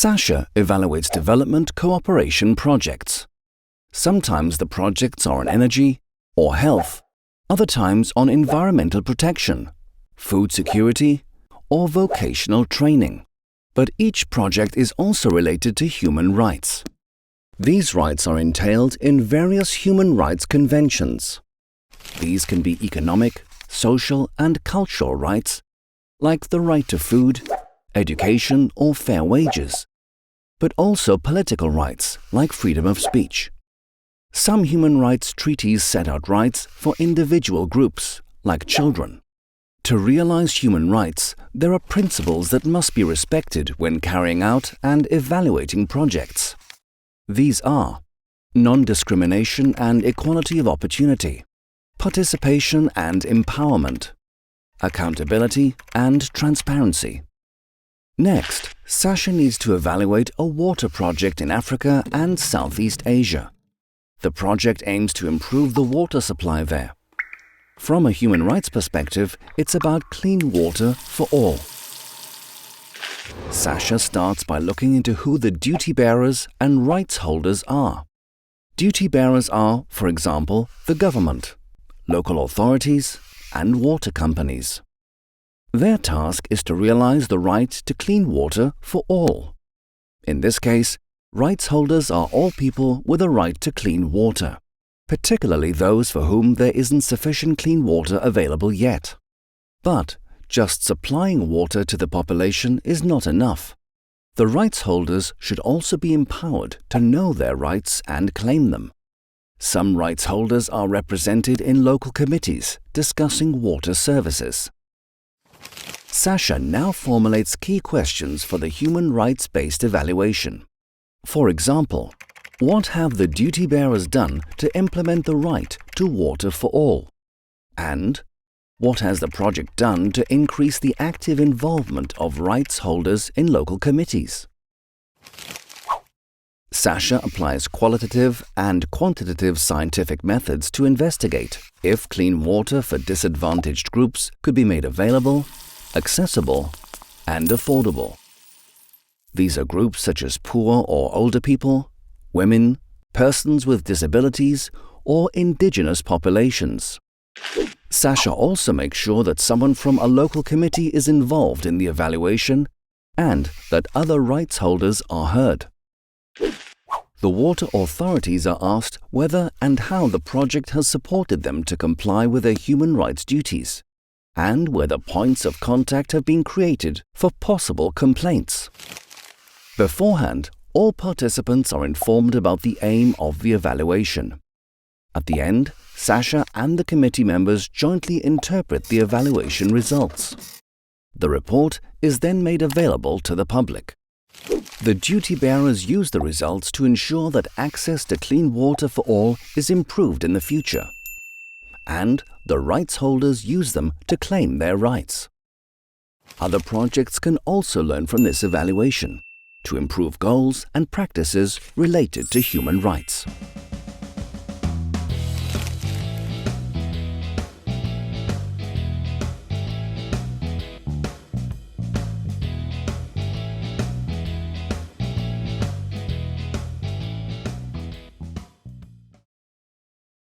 Sasha evaluates development cooperation projects. Sometimes the projects are on energy or health, other times on environmental protection, food security, or vocational training. But each project is also related to human rights. These rights are entailed in various human rights conventions. These can be economic, social, and cultural rights, like the right to food, education, or fair wages, but also political rights, like freedom of speech. Some human rights treaties set out rights for individual groups, like children. To realize human rights, there are principles that must be respected when carrying out and evaluating projects. These are non-discrimination and equality of opportunity, participation and empowerment, accountability and transparency. Next, Sasha needs to evaluate a water project in Africa and Southeast Asia. The project aims to improve the water supply there. From a human rights perspective, it's about clean water for all. Sasha starts by looking into who the duty bearers and rights holders are. Duty bearers are, for example, the government, local authorities, and water companies. Their task is to realize the right to clean water for all. In this case, rights holders are all people with a right to clean water, particularly those for whom there isn't sufficient clean water available yet. But just supplying water to the population is not enough. The rights holders should also be empowered to know their rights and claim them. Some rights holders are represented in local committees discussing water services. Sasha now formulates key questions for the human rights-based evaluation. For example, what have the duty bearers done to implement the right to water for all? And what has the project done to increase the active involvement of rights holders in local committees? Sasha applies qualitative and quantitative scientific methods to investigate if clean water for disadvantaged groups could be made available, accessible, and affordable. These are groups such as poor or older people, women, persons with disabilities, or indigenous populations. Sasha also makes sure that someone from a local committee is involved in the evaluation and that other rights holders are heard. The water authorities are asked whether and how the project has supported them to comply with their human rights duties, and whether points of contact have been created for possible complaints. Beforehand, all participants are informed about the aim of the evaluation. At the end, Sasha and the committee members jointly interpret the evaluation results. The report is then made available to the public. The duty bearers use the results to ensure that access to clean water for all is improved in the future, and the rights holders use them to claim their rights. Other projects can also learn from this evaluation to improve goals and practices related to human rights.